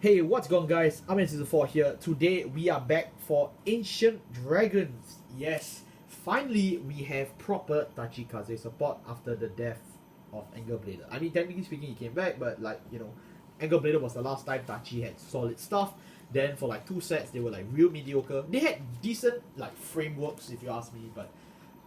Hey, what's going on, guys? I'm in Season 4 here. Today we are back for Ancient Dragons. Yes, finally we have proper Tachikaze support after the death of Blader. I mean, technically speaking, he came back, but Blader was the last time Tachi had solid stuff. Then for like 2 sets, they were like real mediocre. They had decent like frameworks, if you ask me, but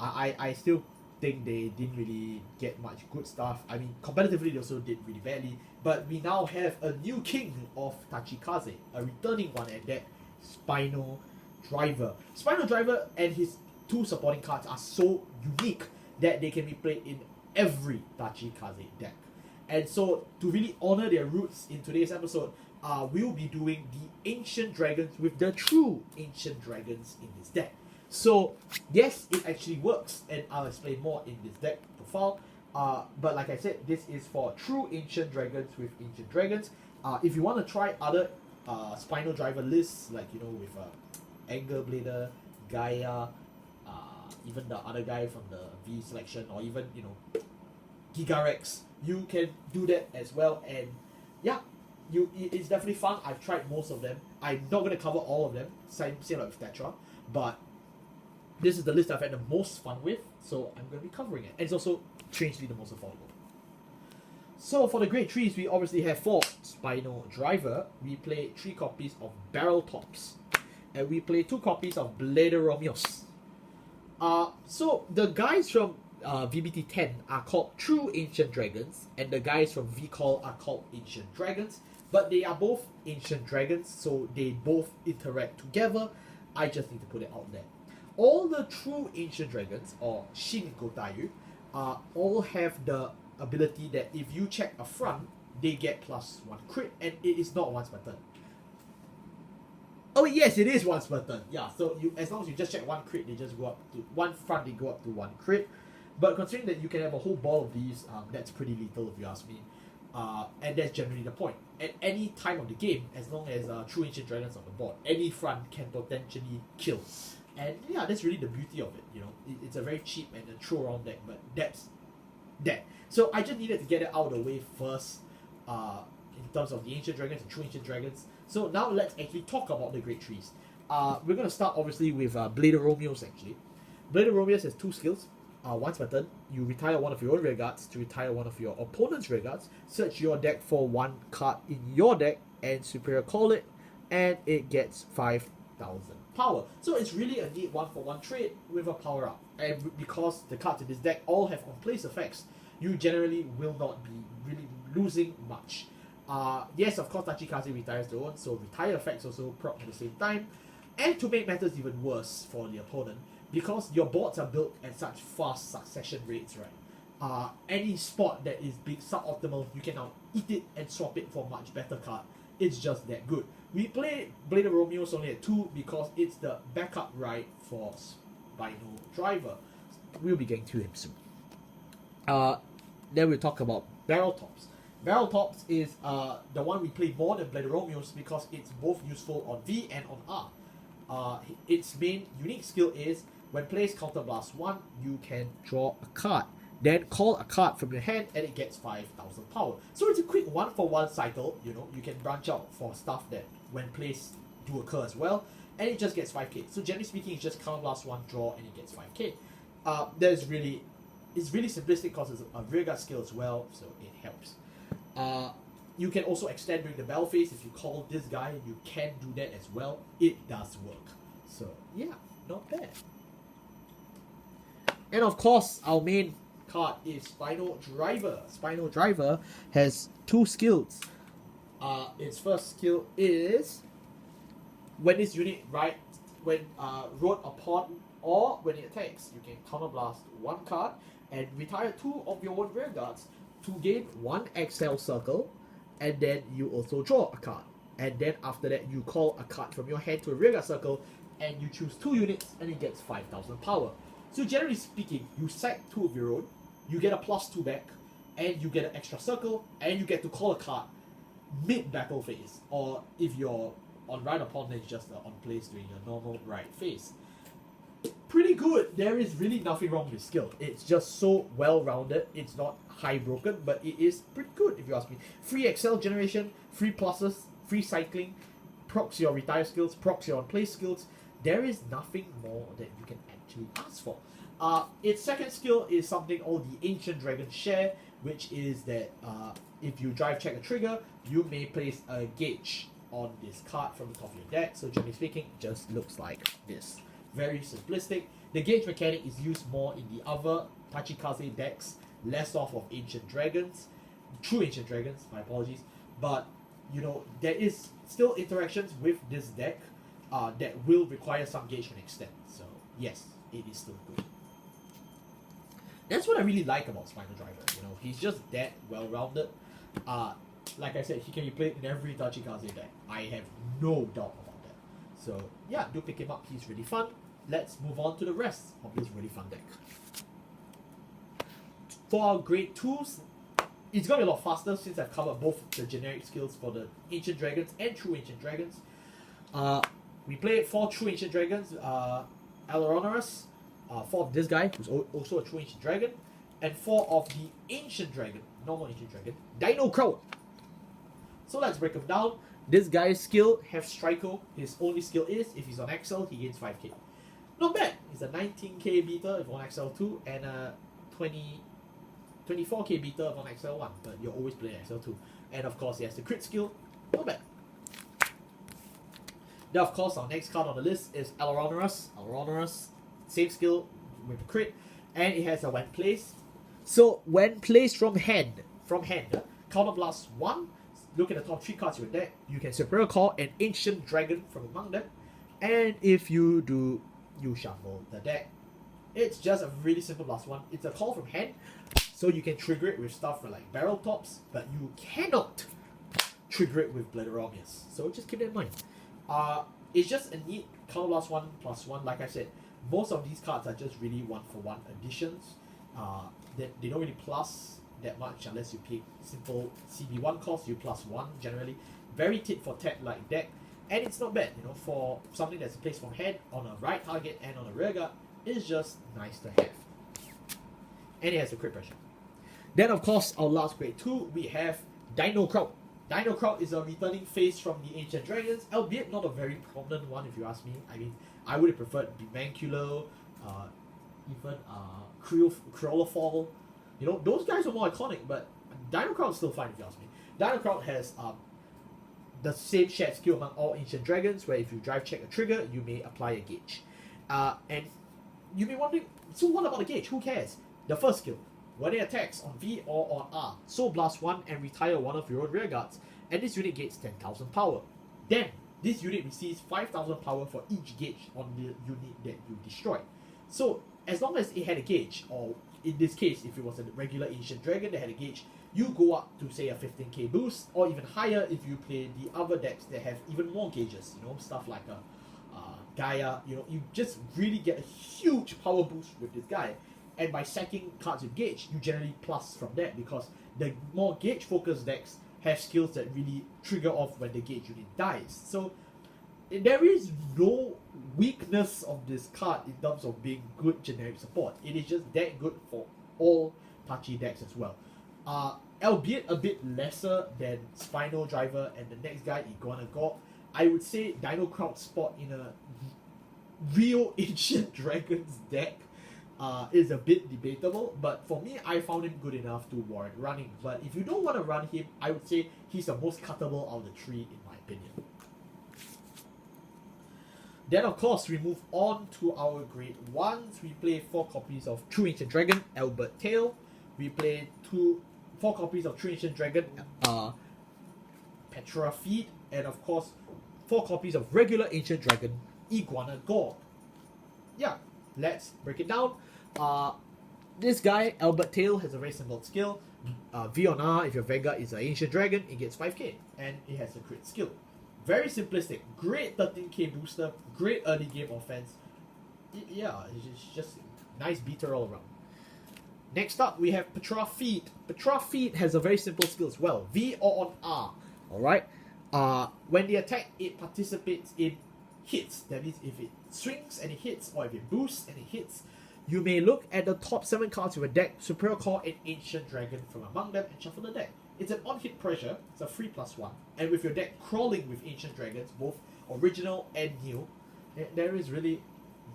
I still think they didn't really get much good stuff. I mean, competitively they also did really badly. But we now have a new king of Tachikaze, a returning one at that, Spinodriver. Spinodriver and his 2 supporting cards are so unique that they can be played in every Tachikaze deck. And so, to really honor their roots in today's episode, we'll be doing the Ancient Dragons with the true Ancient Dragons in this deck. So, yes, it actually works, and I'll explain more in this deck profile. But like I said, this is for true Ancient Dragons with Ancient Dragons. If you want to try other Spinodriver lists, like, with Blader, Gaia, even the other guy from the V selection, or even, Gigarex, you can do that as well. And yeah, it's definitely fun. I've tried most of them. I'm not going to cover all of them, same like with Tetra, but this is the list I've had the most fun with, so I'm going to be covering it. And it's also strangely the most affordable. So for the grade 3s, we obviously have for Spinodriver, we play 3 copies of Barrel Tops, and we play 2 copies of Blader Romeos. So the guys from VBT 10 are called True Ancient Dragons, and the guys from VCall are called Ancient Dragons, but they are both Ancient Dragons, so they both interact together. I just need to put it out there. All the true Ancient Dragons, or Shin Gotayu, all have the ability that if you check a front, they get +1 crit, and it is not once per turn. Oh yes, it is once per turn. Yeah, so as long as you just check 1 crit, they just go up to 1 front, they go up to 1 crit. But considering that you can have a whole ball of these, that's pretty little if you ask me. And that's generally the point. At any time of the game, as long as true Ancient Dragons on the board, any front can potentially kill. And yeah, that's really the beauty of it, It's a very cheap and a throw around deck, but that's that. So I just needed to get it out of the way first, in terms of the Ancient Dragons and True Ancient Dragons. So now let's actually talk about the grade 3s. We're going to start obviously with Blader Romeos actually. Blader Romeos has 2 skills. Once per turn, you retire one of your own rear guards to retire one of your opponent's rear guards. Search your deck for 1 card in your deck and superior call it, and it gets 5,000 power. So it's really a neat 1-for-1 trade with a power up. And because the cards in this deck all have on-place effects, you generally will not be really losing much. Yes, of course, Tachikaze retires their own, so retire effects also proc at the same time. And to make matters even worse for the opponent, because your boards are built at such fast succession rates, right? Any spot that is being suboptimal, you can now eat it and swap it for a much better card. It's just that good. We play Blader Romeos only at 2 because it's the backup ride for Spinodriver. We'll be getting to him soon. Then we'll talk about Barrel Tops. Barrel Tops is the one we play more than Blader Romeos because it's both useful on V and on R. Its main unique skill is when players counterblast 1, you can draw a card. Then call a card from your hand and it gets 5,000 power. So it's a quick 1-for-1 cycle, you can branch out for stuff that when plays do occur as well, and it just gets 5k. So generally speaking, it's just counterblast 1, draw, and it gets 5k. It's really simplistic because it's a rearguard skill as well, so it helps. You can also extend during the battle phase. If you call this guy, you can do that as well. It does work. So yeah, not bad. And of course, our main card is Spinodriver. Spinodriver has 2 skills. Its first skill is when this unit rode upon or when it attacks, you can counterblast 1 card and retire 2 of your own rear guards to gain 1 XL circle, and then you also draw a card. And then after that, you call a card from your hand to a rear guard circle, and you choose 2 units, and it gets 5,000 power. So generally speaking, you sack 2 of your own, you get a +2 back, and you get an extra circle, and you get to call a card mid-battle phase, or if you're on ride upon, then it's just on place during a normal ride phase. Pretty good. There is really nothing wrong with skill. It's just so well-rounded. It's not high broken, but it is pretty good if you ask me. Free XL generation, free pluses, free cycling, procs your retire skills, procs your on-play skills. There is nothing more that you can actually ask for. Its second skill is something called the Ancient Dragon Share, which is that if you drive check a trigger, you may place a gauge on this card from the top of your deck. So generally speaking, it just looks like this. Very simplistic. The gauge mechanic is used more in the other Tachikaze decks, less off of Ancient Dragons, true Ancient Dragons, my apologies. But, you know, there is still interactions with this deck that will require some gauge to an extent. So, yes, it is still good. That's what I really like about Spinodriver. You know, he's just that well-rounded. Like I said, he can be played in every Tachikaze deck. I have no doubt about that. So, yeah, do pick him up. He's really fun. Let's move on to the rest of this really fun deck. For our grade 2s, it's going to be a lot faster since I've covered both the generic skills for the Ancient Dragons and True Ancient Dragons. We played 4 True Ancient Dragons, Aileronorus, 4 of this guy, who's also a True Ancient Dragon, and 4 of the Ancient Dragon, normal Ancient Dragon, Dino Crowd. So let's break them down. This guy's skill, have Striker. His only skill is, if he's on XL, he gains 5k. Not bad. He's a 19k beater if on XL2, and a 24k beater if on XL1, but you're always playing XL2. And of course, he has the crit skill. Not bad. Then of course, our next card on the list is Aileronorus. Aileronorus, same skill with the crit, and it has a when placed. So when placed from hand, counterblast 1. Look at the top 3 cards of your deck. You can Superior Call an Ancient Dragon from among them, and if you do, you shuffle the deck. It's just a really simple +1. It's a call from hand, so you can trigger it with stuff like Barrel Tops, but you cannot trigger it with Blederomius. So just keep that in mind. It's just a neat counterblast 1/1. Like I said, most of these cards are just really 1-for-1 additions. They don't really plus that much unless you pick simple CB1 cost, you +1 generally. Very tit for tat like deck, and it's not bad, you know, for something that's placed from hand on a right target and on a rear guard. It's just nice to have. And it has a crit pressure. Then of course, our last grade 2, we have Dino Crowd. Dino Crowd is a returning face from the Ancient Dragons, albeit not a very prominent one if you ask me. I mean, I would have preferred Bimancular, even Crawlerfall. You know, those guys are more iconic, but Dino Crowd is still fine if you ask me. Dino Crowd has the same shared skill among all Ancient Dragons, where if you drive check a trigger, you may apply a gauge. And you may be wondering, so what about the gauge? Who cares? The first skill, when it attacks on V or on R, so blast 1 and retire one of your own rear guards, and this unit gains 10,000 power. Then, this unit receives 5,000 power for each gauge on the unit that you destroy. So, as long as it had a gauge, or in this case, if it was a regular Ancient Dragon that had a gauge, you go up to say a 15k boost, or even higher if you play the other decks that have even more gauges, you know, stuff like a Gaia. You know, you just really get a huge power boost with this guy, and by sacking cards with gauge, you generally plus from that, because the more gauge focused decks have skills that really trigger off when the gauge unit dies. So there is no weakness of this card in terms of being good generic support. It is just that good for all Tachi decks as well. Albeit a bit lesser than Spinodriver and the next guy, Iguana God. I would say Dino Crowd spot in a real Ancient Dragons deck is a bit debatable, but for me, I found him good enough to warrant running. But if you don't want to run him, I would say he's the most cuttable out of the 3 in my opinion. Then of course, we move on to our grade 1s. We play 4 copies of True Ancient Dragon, Albert Tail. We play 4 copies of True Ancient Dragon, Petra Feed, and of course 4 copies of regular Ancient Dragon, Iguana God. Yeah, let's break it down. This guy, Albert Tail, has a very simple skill. V on R, if your Vanguard is an Ancient Dragon, it gets 5k, and it has a crit skill. Very simplistic, great 13k booster, great early game offense. Yeah, it's just nice beater all around. Next up, we have Petra Feed. Petra Feed has a very simple skill as well. V or on R. Alright? When they attack, it participates in hits. That means if it swings and it hits, or if it boosts and it hits, you may look at the top 7 cards of a deck, Superior Call an Ancient Dragon from among them, and shuffle the deck. It's an on-hit pressure, it's a free +1, and with your deck crawling with Ancient Dragons, both original and new, there is really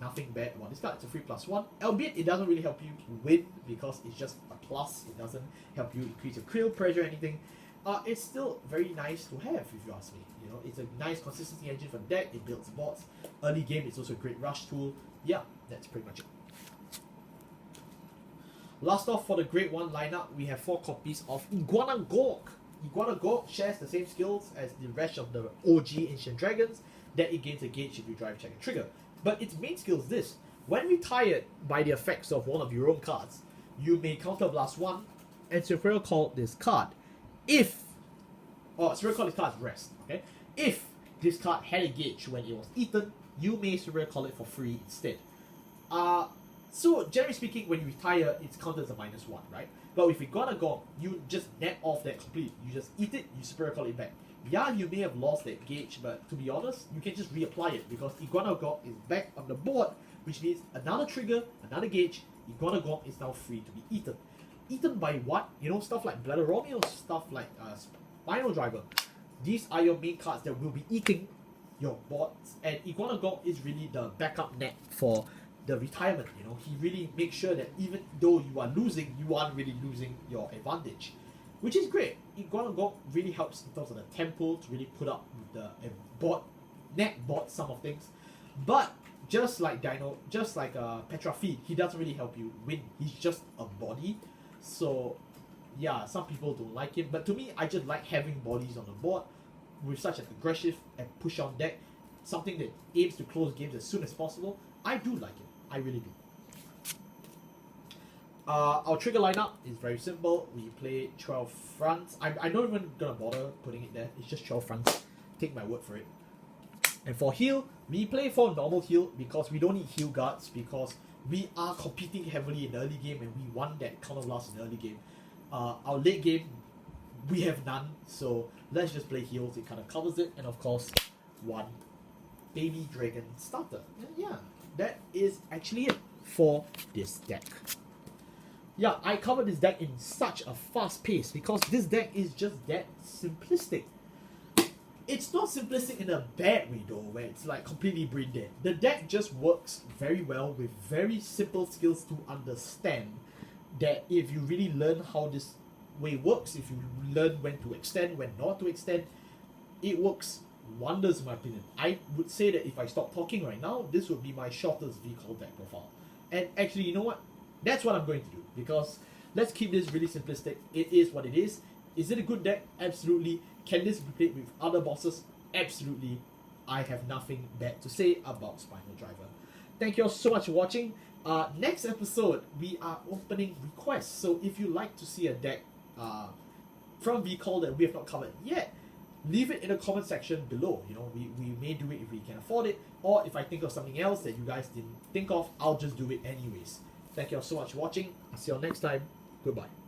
nothing bad about this card. It's a free +1, albeit it doesn't really help you win because it's just a plus. It doesn't help you increase your krill pressure or anything. It's still very nice to have, if you ask me. You know, it's a nice consistency engine for the deck. It builds bots. Early game, it's also a great rush tool. Yeah, that's pretty much it. Last off, for the Grade 1 lineup, we have 4 copies of Iguana Gork. Iguana Gork shares the same skills as the rest of the OG Ancient Dragons, that it gains a gauge if you drive, check, and trigger. But its main skill is this: when retired by the effects of one of your own cards, you may counterblast 1 and Superior Call this card. Superior Call this card is rest, okay? If this card had a gauge when it was eaten, you may Superior Call it for free instead. So generally speaking, when you retire, it's counted as a -1, right? But if Iguana Gork, you just net off that completely. You just eat it, you Superior Call it back. Yeah, you may have lost that gauge, but to be honest, you can just reapply it because Iguana Gork is back on the board, which means another trigger, another gauge. Iguana Gork is now free to be eaten. Eaten by what? You know, stuff like Bladderomio, stuff like Spinodriver. These are your main cards that will be eating your boards, and Iguana Gork is really the backup net for the retirement. You know, he really makes sure that even though you are losing, you aren't really losing your advantage, which is great. Iguana Gork really helps in terms of the tempo to really put up with the net board some of things. But just like Petrafi, he doesn't really help you win. He's just a body. So yeah, some people don't like him, but to me, I just like having bodies on the board with such an aggressive and push on deck, something that aims to close games as soon as possible. I do like it. I really do. Our trigger lineup is very simple. We play 12 fronts. I'm not even gonna bother putting it there. It's just 12 fronts. Take my word for it. And for heal, we play for normal heal because we don't need heal guards because we are competing heavily in the early game and we want that counterblast in the early game. Our late game, we have none, so let's just play heals. It kind of covers it, and of course, one baby dragon starter. And yeah, that is actually it for this deck. Yeah, I covered this deck in such a fast pace because this deck is just that simplistic. It's not simplistic in a bad way though, where it's like completely brain dead. The deck just works very well with very simple skills to understand that if you really learn how this way works, if you learn when to extend, when not to extend, it works wonders in my opinion. I would say that if I stop talking right now, this would be my shortest vehicle deck profile. And actually, you know what? That's what I'm going to do because let's keep this really simplistic. It is what it is. Is it a good deck? Absolutely. Can this be played with other bosses? Absolutely. I have nothing bad to say about Spinodriver. Thank you all so much for watching. Next episode, we are opening requests. So if you like to see a deck from VCall that we have not covered yet, leave it in the comment section below. You know, we may do it if we can afford it, or if I think of something else that you guys didn't think of, I'll just do it anyways. Thank you all so much for watching. I'll see you all next time. Goodbye.